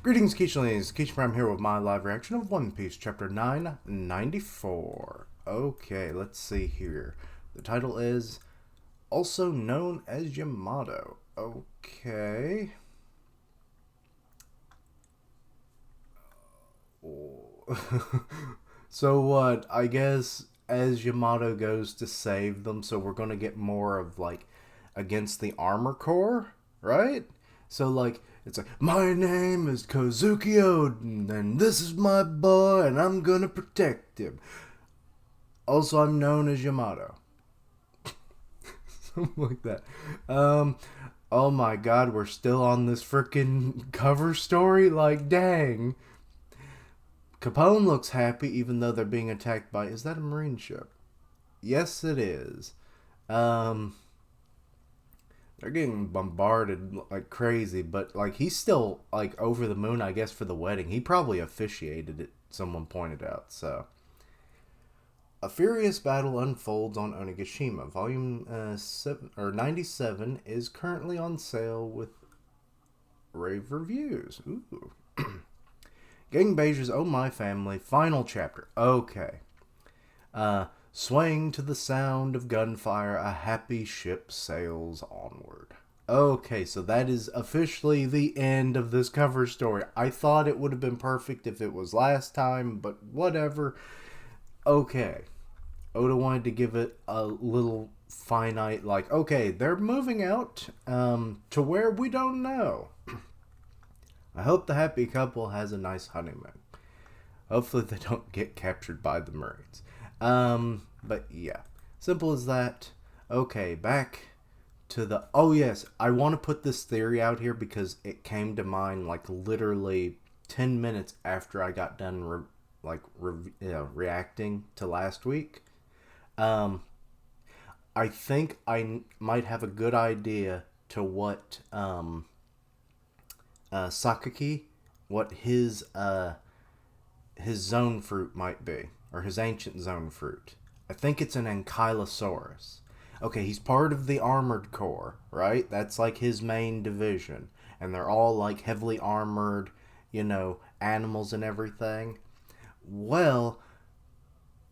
Greetings, Keishlings. Keish Prime here with my live reaction of One Piece, Chapter 994. Okay, let's see here. The title is Also Known as Yamato. Okay. So what? I guess as Yamato goes to save them, so we're gonna get more of like against the armor core, right? So like it's like my name is Kozuki Oden and this is my boy and I'm gonna protect him. Also I'm known as Yamato. Something like that. Um oh my god, we're still on this freaking cover story? Like dang. Capone looks happy even though they're being attacked by, is that a marine ship? Yes it is. Um they're getting bombarded like crazy, but like he's still like over the moon, I guess, for the wedding. He probably officiated it, someone pointed out. So a furious battle unfolds on Onigashima. Volume 97 is currently on sale with rave reviews. Ooh. Gang Beiju's Oh My Family, final chapter. Okay. Swaying to the sound of gunfire, a happy ship sails onward. Okay, so that is officially the end of this cover story. I thought it would have been perfect if it was last time, but whatever. Okay. Oda wanted to give it a little finite, like, okay, they're moving out to where we don't know. I hope the happy couple has a nice honeymoon. Hopefully they don't get captured by the Marines. But yeah, simple as that. Okay, back to the. Oh yes, I want to put this theory out here because it came to mind like literally 10 minutes after I got done reacting to last week. Um, I think I might have a good idea to what Sakaki, what his zone fruit might be, or his ancient zone fruit. I think it's an Ankylosaurus. Okay, he's part of the armored core, right? That's like his main division. And they're all like heavily armored, animals and everything. Well,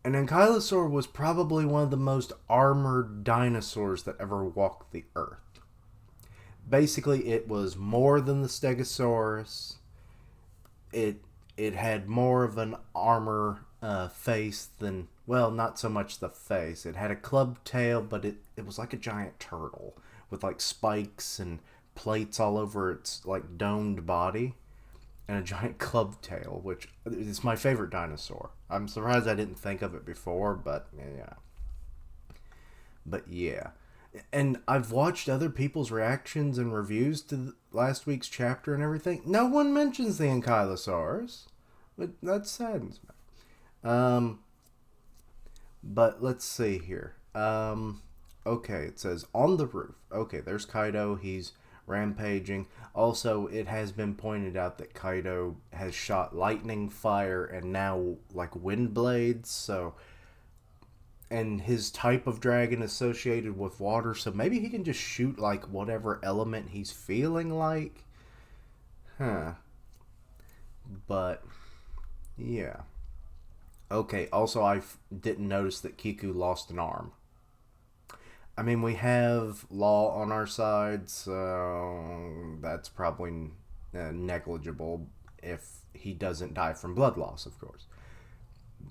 an Ankylosaur was probably one of the most armored dinosaurs that ever walked the earth. Basically, it was more than the Stegosaurus. It it had more of an armor face than, well, not so much the face. It had a club tail, but it was like a giant turtle with like spikes and plates all over its like domed body and a giant club tail, which is my favorite dinosaur. I'm surprised I didn't think of it before, but yeah. But yeah. And I've watched other people's reactions and reviews to last week's chapter and everything. No one mentions the Ankylosaurus. But that saddens me. But let's see here. Okay, it says on the roof. Okay, there's Kaido. He's rampaging. Also, it has been pointed out that Kaido has shot lightning, fire, and now like wind blades. So, and his type of dragon associated with water. So maybe he can just shoot like whatever element he's feeling like. Huh. But yeah. Okay, also didn't notice that Kiku lost an arm. I mean, we have law on our side, so that's probably negligible if he doesn't die from blood loss, of course.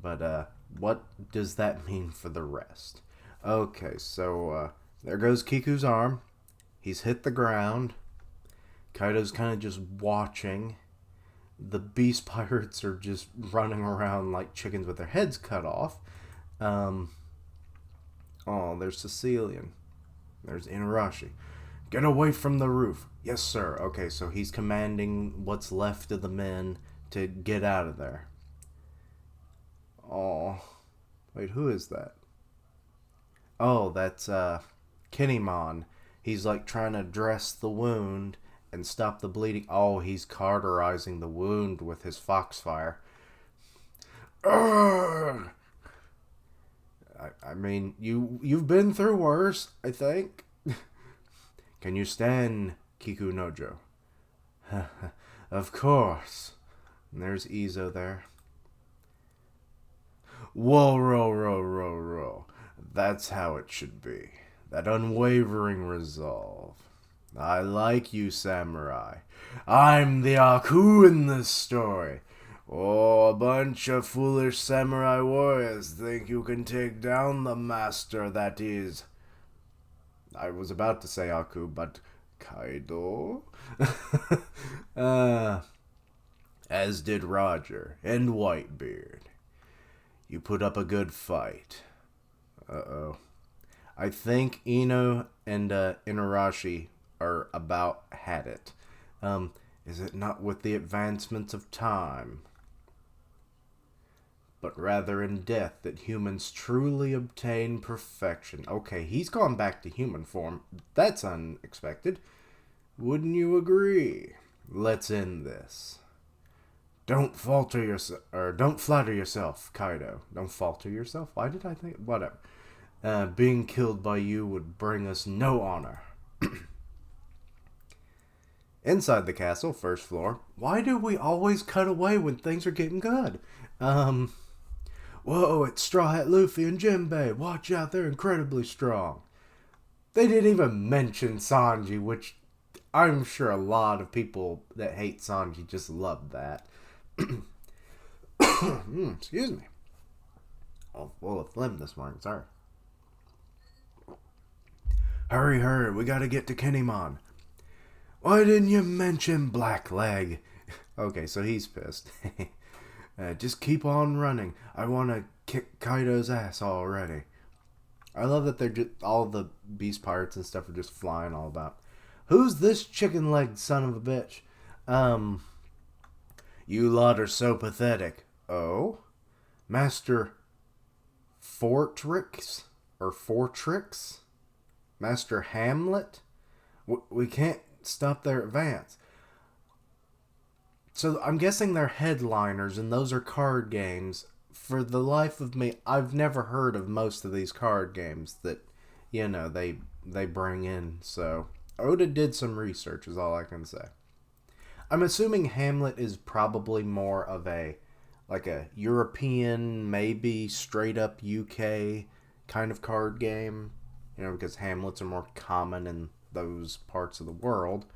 But what does that mean for the rest? Okay, so there goes Kiku's arm. He's hit the ground. Kaido's kind of just watching. The beast pirates are just running around like chickens with their heads cut off. Oh, there's Sicilian. There's Inarashi. Get away from the roof. Yes, sir. Okay, so he's commanding what's left of the men to get out of there. Oh, wait, who is that? Oh, that's Kinemon. He's like trying to dress the wound and stop the bleeding. Oh, he's cauterizing the wound with his foxfire. Urgh! I mean, you've been through worse, I think. Can you stand Kiku Nojo? Of course. And there's Izo there. Whoa, row, row, row, row. That's how it should be. That unwavering resolve. I like you, samurai. I'm the Aku in this story. Oh, a bunch of foolish samurai warriors think you can take down the master that is... I was about to say Aku, but Kaido? As did Roger and Whitebeard. You put up a good fight. Uh-oh. I think Ino and Inarashi are about had it. Is it not with the advancements of time, but rather in death that humans truly obtain perfection? Okay, he's gone back to human form. That's unexpected. Wouldn't you agree? Let's end this. Don't falter yourself, or don't flatter yourself, Kaido. Don't falter yourself? Why did I think... Whatever. Being killed by you would bring us no honor. Inside the castle, first floor. Why do we always cut away when things are getting good? Whoa, it's Straw Hat Luffy and Jinbei. Watch out, they're incredibly strong. They didn't even mention Sanji, which I'm sure a lot of people that hate Sanji just love that. Excuse me. Oh, full of phlegm this morning, sorry. Hurry, hurry, we gotta get to Kinemon. Why didn't you mention Blackleg? Okay, so he's pissed. Just keep on running. I want to kick Kaido's ass already. I love that they're just, all the beast pirates and stuff are just flying all about. Who's this chicken-legged son of a bitch? You lot are so pathetic. Oh? Master Fortrix? Or Fortrix? Master Hamlet? We can't stop their advance. So I'm guessing they're headliners, and those are card games. For the life of me, I've never heard of most of these card games that, you know, they bring in. So Oda did some research, is all I can say. I'm assuming Hamlet is probably more of a European, maybe straight up UK kind of card game. You know, because Hamlets are more common in those parts of the world.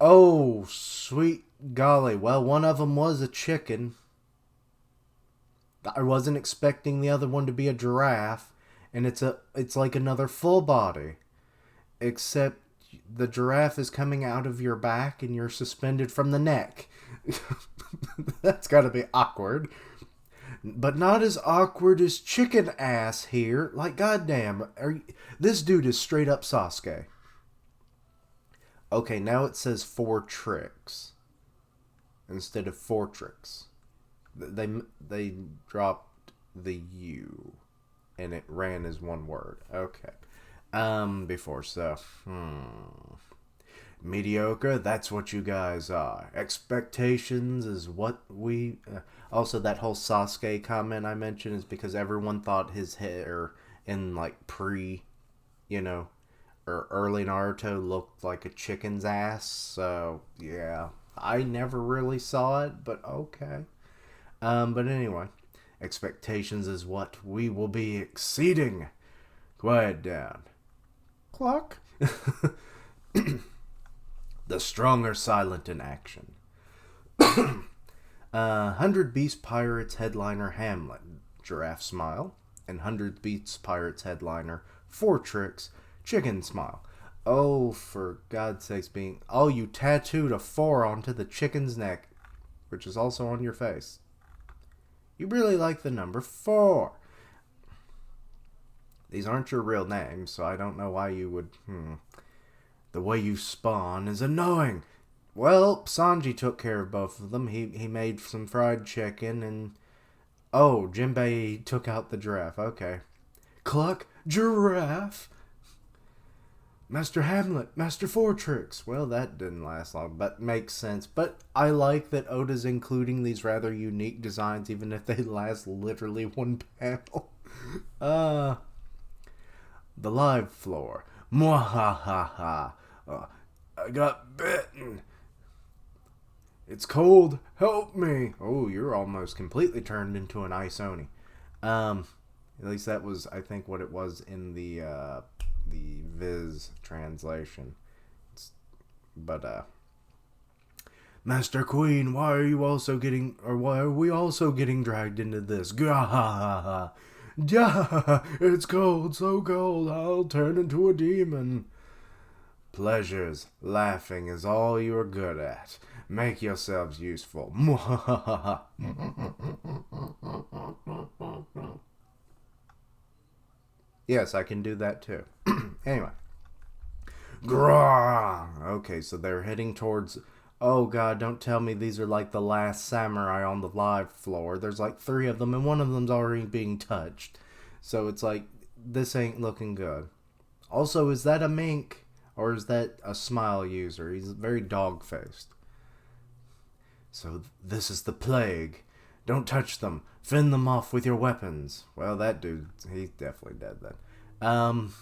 Oh, sweet golly. Well, one of them was a chicken. I wasn't expecting the other one to be a giraffe. And it's like another full body. Except the giraffe is coming out of your back and you're suspended from the neck. That's gotta be awkward. But not as awkward as chicken ass here. Like, goddamn, this dude is straight up Sasuke. Okay, now it says four tricks instead of Fortrix. They dropped the U, and it ran as one word. Okay. Before so. Mediocre, that's what you guys are. Expectations is what we... also, that whole Sasuke comment I mentioned is because everyone thought his hair in, like, or early Naruto looked like a chicken's ass. So, yeah. I never really saw it, but okay. But anyway. Expectations is what we will be exceeding. Quiet down. Clock. The strong are silent in action. 100 Beast Pirates headliner Hamlet, Giraffe Smile, and 100 Beast Pirates headliner Fortrix, Chicken Smile. Oh, for God's sakes, you tattooed a 4 onto the chicken's neck, which is also on your face. You really like the number 4. These aren't your real names, so I don't know why you would, The way you spawn is annoying. Well, Sanji took care of both of them. He made some fried chicken and... Oh, Jinbei took out the giraffe. Okay. Cluck, giraffe. Master Hamlet, Master Fortrix. Well, that didn't last long, but makes sense. But I like that Oda's including these rather unique designs, even if they last literally one panel. The live floor. Mwahaha. I got bitten. It's cold. Help me. Oh, you're almost completely turned into an ice oni. Um, at least that was, I think, what it was in the Viz translation. But Master Queen, why are we also getting dragged into this? Gah, yeah, it's cold, so cold, I'll turn into a demon. Pleasures, laughing is all you are good at. Make yourselves useful. Yes, I can do that too. Anyway. Grah! Okay, so they're heading towards. Oh god, don't tell me these are like the last samurai on the live floor. There's like three of them, and one of them's already being touched. So it's like, this ain't looking good. Also, is that a mink? Or is that a smile user? He's very dog faced. So this is the plague. Don't touch them. Fend them off with your weapons. Well, that dude, he's definitely dead then.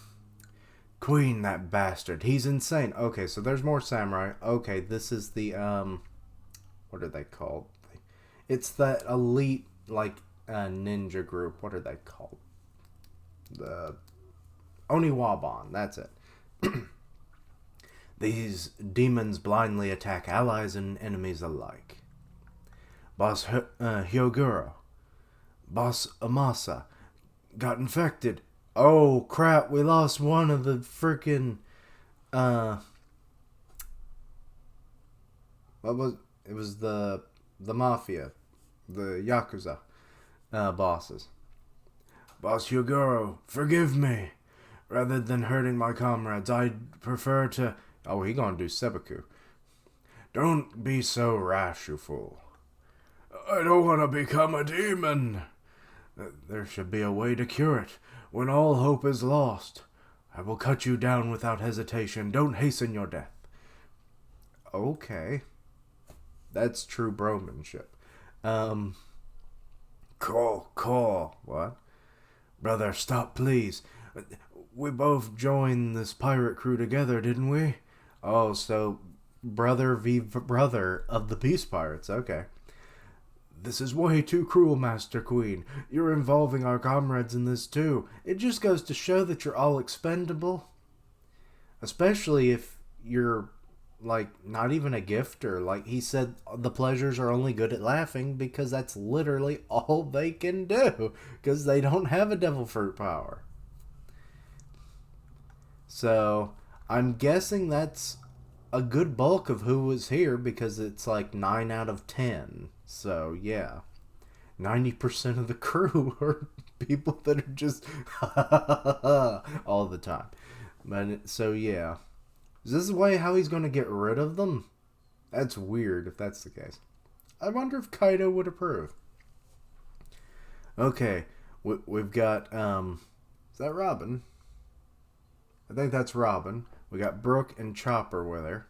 Queen, that bastard. He's insane. Okay, so there's more samurai. Okay, this is the, what are they called? It's that elite, like, ninja group. What are they called? The Oniwaban. That's it. These demons blindly attack allies and enemies alike. Boss Hyoguro, Boss Amasa, got infected. Oh crap, we lost one of the freaking it was the mafia, the Yakuza bosses. Boss Hyoguro, forgive me. Rather than hurting my comrades, I'd prefer to... Oh, he gonna do seppuku. Don't be so rash, you fool. I don't want to become a demon. There should be a way to cure it. When all hope is lost, I will cut you down without hesitation. Don't hasten your death. Okay. That's true bromanship. Call. What? Brother, stop, please. We both joined this pirate crew together, didn't we? Oh, so brother v brother of the Peace Pirates. Okay. This is way too cruel, Master Queen. You're involving our comrades in this too. It just goes to show that you're all expendable. Especially if you're, like, not even a gifter. Like, he said the pleasures are only good at laughing because that's literally all they can do. Because they don't have a devil fruit power. So, I'm guessing that's a good bulk of who was here because it's like 9 out of 10. So, yeah. 90% of the crew are people that are just all the time. But, so, yeah. Is this the way how he's going to get rid of them? That's weird if that's the case. I wonder if Kaido would approve. Okay. We've got, is that Robin? I think that's Robin. We got Brooke and Chopper with her.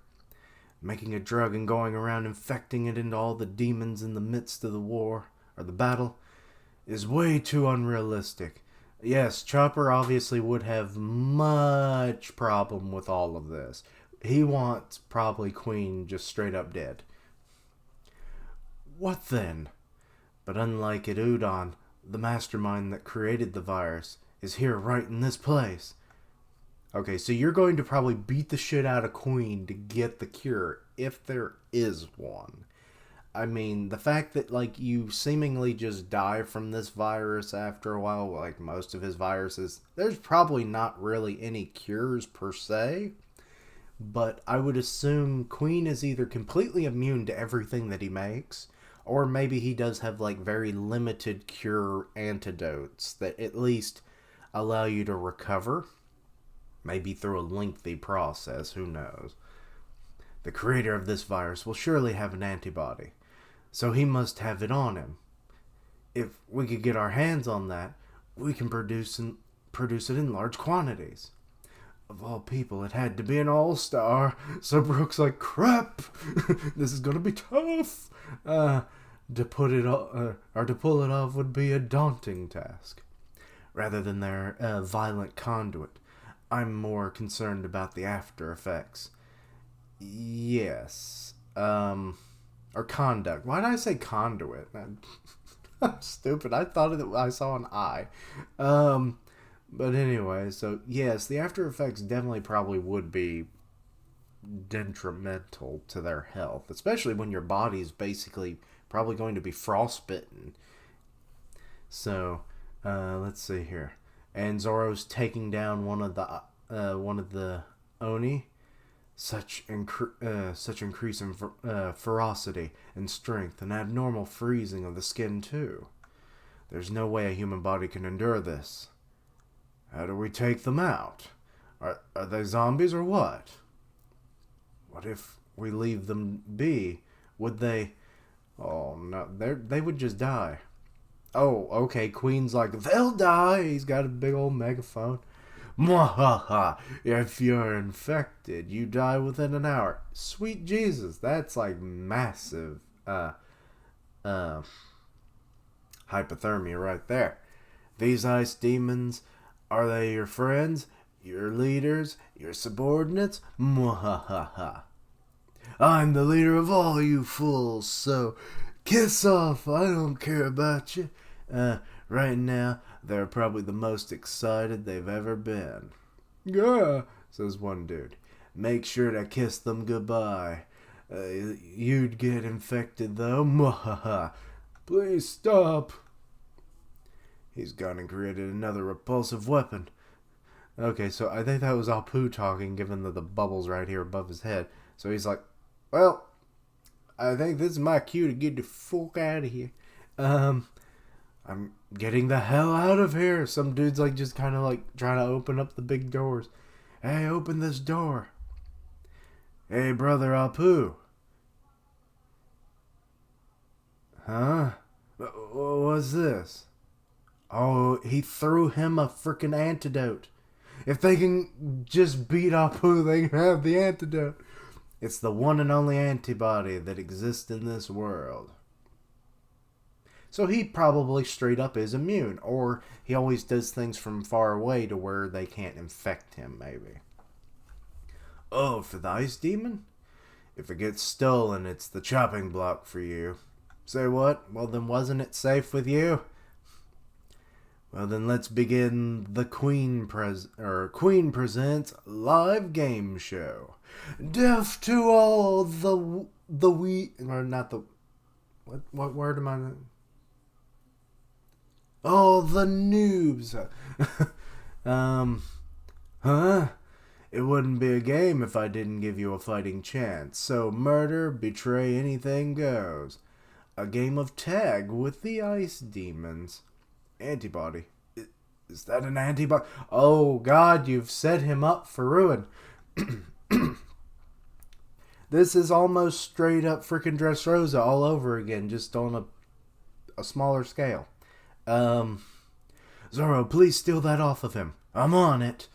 Making a drug and going around infecting it into all the demons in the midst of the war, or the battle, is way too unrealistic. Yes, Chopper obviously would have much problem with all of this. He wants probably Queen just straight up dead. What then? But unlike at Udon, the mastermind that created the virus is here right in this place. Okay, so you're going to probably beat the shit out of Queen to get the cure, if there is one. I mean, the fact that, like, you seemingly just die from this virus after a while, like most of his viruses, there's probably not really any cures per se. But I would assume Queen is either completely immune to everything that he makes, or maybe he does have, like, very limited cure antidotes that at least allow you to recover. Maybe through a lengthy process, who knows. The creator of this virus will surely have an antibody, so he must have it on him. If we could get our hands on that, we can produce it in large quantities. Of all people, it had to be an all-star, so Brooke's like, crap, this is gonna be tough. To pull it off would be a daunting task. Rather than their violent conduit, I'm more concerned about the after effects. Yes. Are or conduct. Why did I say conduit? I'm stupid. I thought I saw an I. But anyway, so yes, the after effects definitely probably would be detrimental to their health, especially when your body is basically probably going to be frostbitten. So, let's see here. And Zoro's taking down one of the Oni. Such increase in ferocity and strength, and abnormal freezing of the skin too. There's no way a human body can endure this. How do we take them out? Are they zombies or what? What if we leave them be? Would they? Oh no, they would just die. Oh, okay. Queen's like, they'll die. He's got a big old megaphone. Mwahaha! If you're infected, you die within an hour. Sweet Jesus, that's like massive hypothermia right there. These ice demons, are they your friends, your leaders, your subordinates? Mwahaha! I'm the leader of all you fools, so kiss off. I don't care about you. Right now, they're probably the most excited they've ever been. Yeah, says one dude. Make sure to kiss them goodbye. You'd get infected though. Mwahaha. Please stop. He's gone and created another repulsive weapon. Okay, so I think that was Apu talking, given the bubbles right here above his head. So he's like, well, I think this is my cue to get the fuck out of here. I'm getting the hell out of here. Some dude's like just kind of like trying to open up the big doors. Hey, open this door. Hey, brother Apu. Huh? What's this? Oh, he threw him a freaking antidote. If they can just beat Apu, they can have the antidote. It's the one and only antibody that exists in this world. So he probably straight up is immune, or he always does things from far away to where they can't infect him, maybe. Oh, for the ice demon? If it gets stolen, it's the chopping block for you. Say what? Well, then wasn't it safe with you? Well, then let's begin the Queen Presents live game show. Deaf to all the we or not the what word am I? All the noobs. Huh? It wouldn't be a game if I didn't give you a fighting chance. So murder, betray, anything goes. A game of tag with the ice demons. Antibody. Is that an antibody? Oh God, you've set him up for ruin. This is almost straight up freaking Dressrosa all over again, just on a smaller scale. Zoro, please steal that off of him. I'm on it.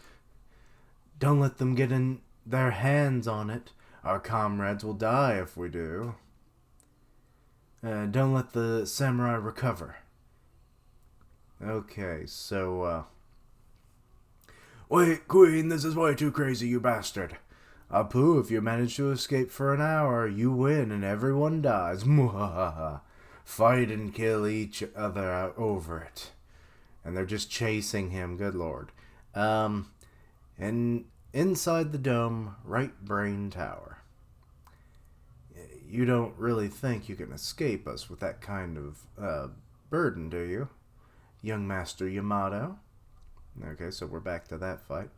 Don't let them get in their hands on it. Our comrades will die if we do. Don't let the samurai recover. Okay, so, Wait, Queen, this is way too crazy, you bastard. Apu, if you manage to escape for an hour, you win and everyone dies. Muhahaha. Fight and kill each other over it. And they're just chasing him, good lord. And inside the dome, right brain tower. You don't really think you can escape us with that kind of burden, do you? Young Master Yamato. Okay, so we're back to that fight.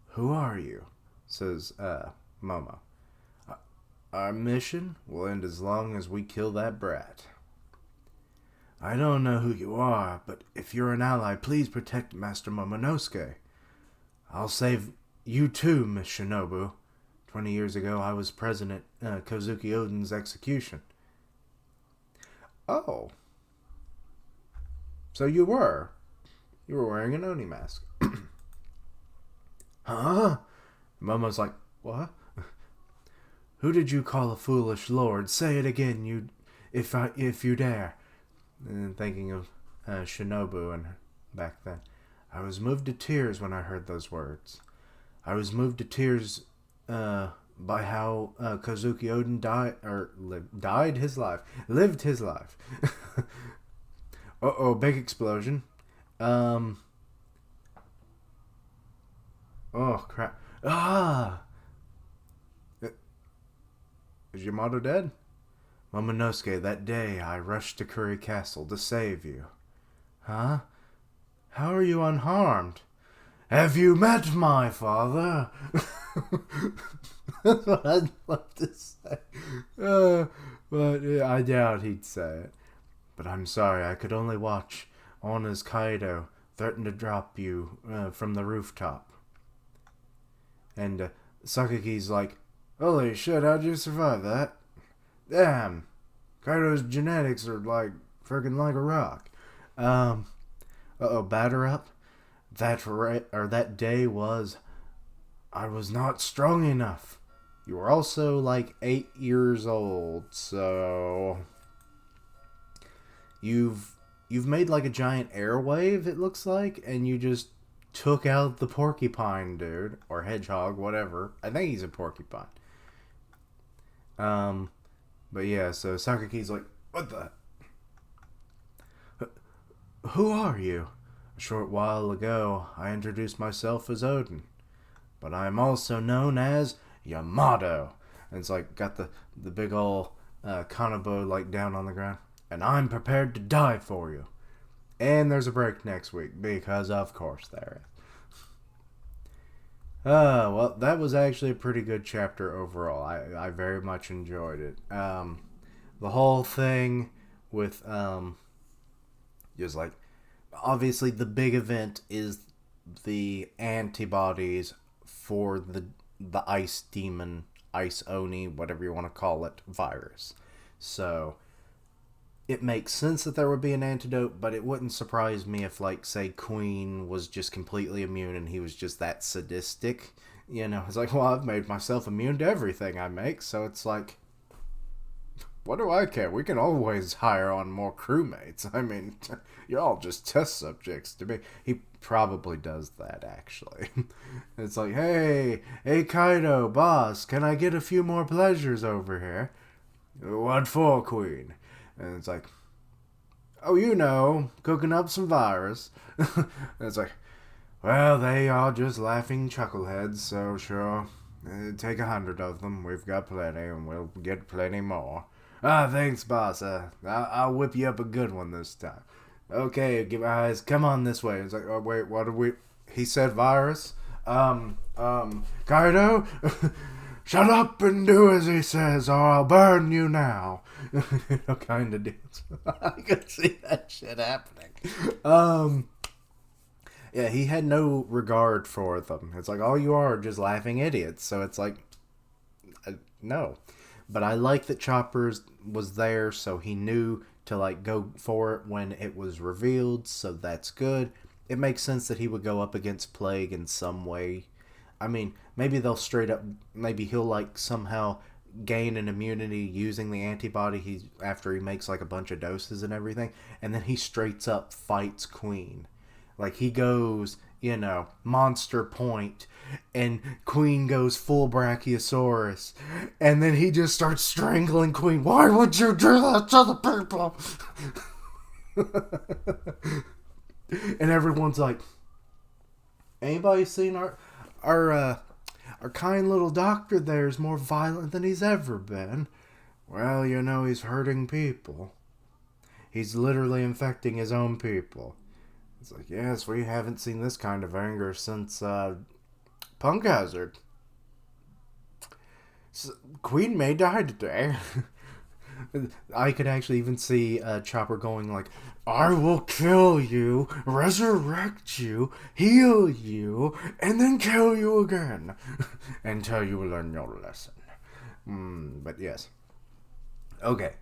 Who are you? Says Momo. Our mission will end as long as we kill that brat. I don't know who you are, but if you're an ally, please protect Master Momonosuke. I'll save you too, Miss Shinobu. 20 years ago, I was present at Kozuki Oden's execution. Oh. So you were wearing an Oni mask. Huh? Momo's like, what? Who did you call a foolish lord? Say it again, if you dare. And thinking of Shinobu and back then. I was moved to tears when I heard those words. I was moved to tears by how Kozuki Oden lived his life. Uh-oh, big explosion. Um, oh, crap. Ah! Is Yamato dead? Momonosuke, that day I rushed to Curry Castle to save you. Huh? How are you unharmed? Have you met my father? That's what I'd love to say. But I doubt he'd say it. But I'm sorry, I could only watch on as Kaido threatened to drop you from the rooftop. And Sakaki's like, holy shit, how'd you survive that? Damn, Kaido's genetics are like freaking like a rock. Batter up. That day was, I was not strong enough. You were also like 8 years old, so you've made like a giant airwave, it looks like, and you just took out the porcupine dude or hedgehog, whatever. I think he's a porcupine. But yeah, so Sakaki's like, what the? Who are you? A short while ago, I introduced myself as Odin, but I am also known as Yamato. And it's like, got the big ol' kanabo like down on the ground. And I'm prepared to die for you. And there's a break next week, because of course there is. Well, that was actually a pretty good chapter overall. I very much enjoyed it. The whole thing with, just like, obviously the big event is the antibodies for the ice demon, ice oni, whatever you want to call it, virus. So it makes sense that there would be an antidote, but it wouldn't surprise me if, like, say, Queen was just completely immune and he was just that sadistic. You know, it's like, well, I've made myself immune to everything I make, so it's like, what do I care? We can always hire on more crewmates. I mean, you're all just test subjects to me. He probably does that, actually. It's like, hey, Kaido, boss, can I get a few more pleasures over here? What for, Queen? And it's like, oh, you know, cooking up some virus. And it's like, well, they are just laughing chuckleheads, so sure. Take 100 of them. We've got plenty, and we'll get plenty more. Ah, thanks, boss. I'll whip you up a good one this time. Okay, guys, come on this way. It's like, oh, wait, what did we... He said virus? Kaido? Shut up and do as he says, or I'll burn you now. You know, kind of deals. I could see that shit happening. Yeah, he had no regard for them. It's like, all you are just laughing idiots. So it's like, no. But I like that Chopper's was there, so he knew to, like, go for it when it was revealed, so that's good. It makes sense that he would go up against Plague in some way. I mean, maybe they'll straight up, maybe he'll, like, somehow gain an immunity using the antibody after he makes, like, a bunch of doses and everything, and then he straight up fights Queen. Like, he goes, you know, Monster Point, and Queen goes full Brachiosaurus, and then he just starts strangling Queen. Why would you do that to the people? And everyone's like, anybody seen our kind little doctor there is more violent than he's ever been? Well, you know, he's hurting people. He's literally infecting his own people. It's like, yes, we haven't seen this kind of anger since Punk Hazard. So, Queen may die today. I could actually even see Chopper going like, I will kill you, resurrect you, heal you, and then kill you again. Until you learn your lesson. But yes. Okay,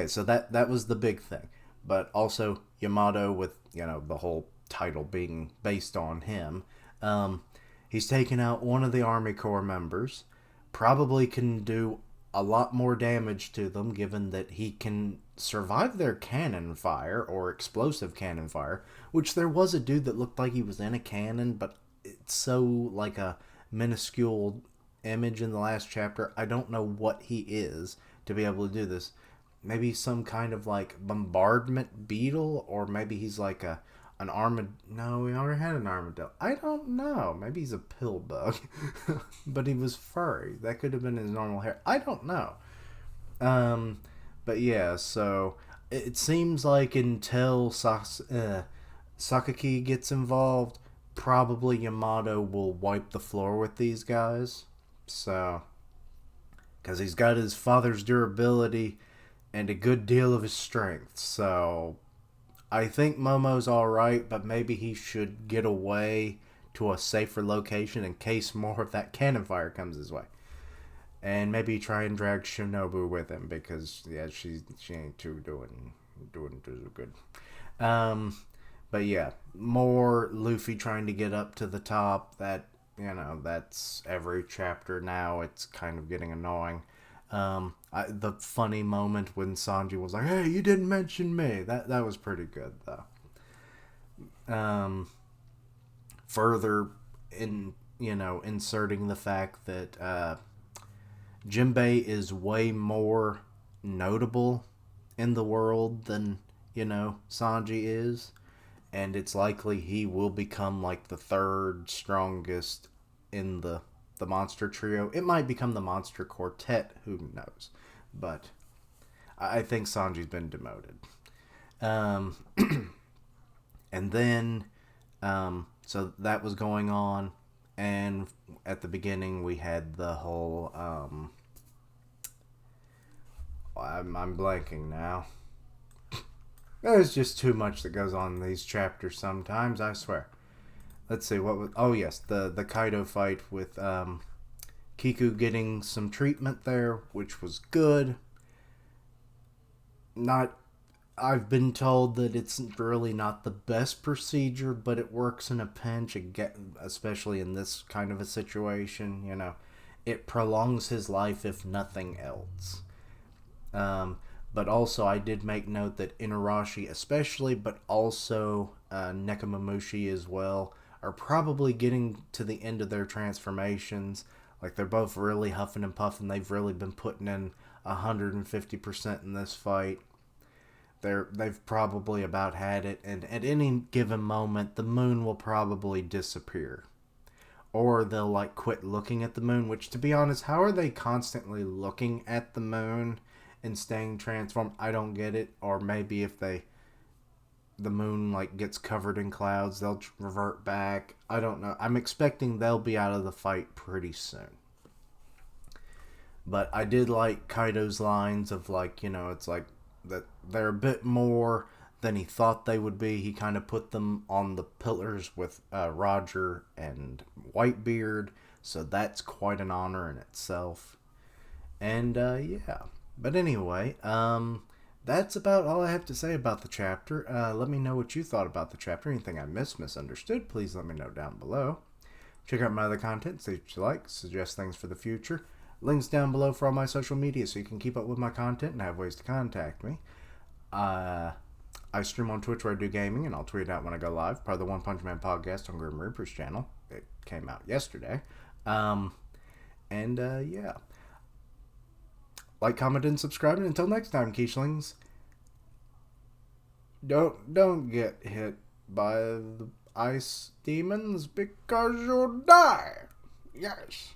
so that was the big thing. But also, Yamato, with, you know, the whole title being based on him, he's taken out one of the Army Corps members. Probably can do a lot more damage to them, given that he can survive their cannon fire, or explosive cannon fire, which there was a dude that looked like he was in a cannon, but it's so, like, a minuscule image in the last chapter. I don't know what he is to be able to do this. Maybe some kind of like bombardment beetle, or maybe he's like an armad. No, we already had an armadillo. I don't know. Maybe he's a pill bug, but he was furry. That could have been his normal hair. I don't know. But yeah, so it seems like until Sakaki gets involved, probably Yamato will wipe the floor with these guys. So, because he's got his father's durability and a good deal of his strength. So, I think Momo's alright, but maybe he should get away to a safer location in case more of that cannon fire comes his way. And maybe try and drag Shinobu with him because yeah, she ain't too doing too good. But yeah, more Luffy trying to get up to the top. That that's every chapter now. It's kind of getting annoying. The funny moment when Sanji was like, "Hey, you didn't mention me." That was pretty good though. Further inserting the fact that Jinbei is way more notable in the world than, Sanji is. And it's likely he will become like the third strongest in the monster trio. It might become the monster quartet, who knows. But I think Sanji's been demoted. And then, so that was going on. And at the beginning, we had the whole, I'm blanking now. There's just too much that goes on in these chapters sometimes, I swear. Let's see, what was... Oh, yes, the Kaido fight with Kiku getting some treatment there, which was good. I've been told that it's really not the best procedure, but it works in a pinch, especially in this kind of a situation, It prolongs his life, if nothing else. But also, I did make note that Inarashi especially, but also Nekomamushi as well, are probably getting to the end of their transformations. Like, they're both really huffing and puffing. They've really been putting in 150% in this fight. They've probably about had it, and at any given moment, the moon will probably disappear. Or they'll, quit looking at the moon, which, to be honest, how are they constantly looking at the moon and staying transformed? I don't get it. Or maybe if the moon, gets covered in clouds, they'll revert back. I don't know. I'm expecting they'll be out of the fight pretty soon. But I did like Kaido's lines of, it's like, that they're a bit more than he thought they would be. He kind of put them on the pillars with Roger and Whitebeard, so that's quite an honor in itself. And yeah, but anyway, that's about all I have to say about the chapter. Let me know what you thought about the chapter. Anything I misunderstood, please let me know down below. Check out my other content, see what you like, suggest things for the future. Links down below for all my social media so you can keep up with my content and have ways to contact me. I stream on Twitch where I do gaming, and I'll tweet it out when I go live. Part of the One Punch Man podcast on Grim Reaper's channel. It came out yesterday. Yeah. Like, comment, and subscribe. And until next time, Quiche-lings, don't get hit by the ice demons because you'll die. Yes.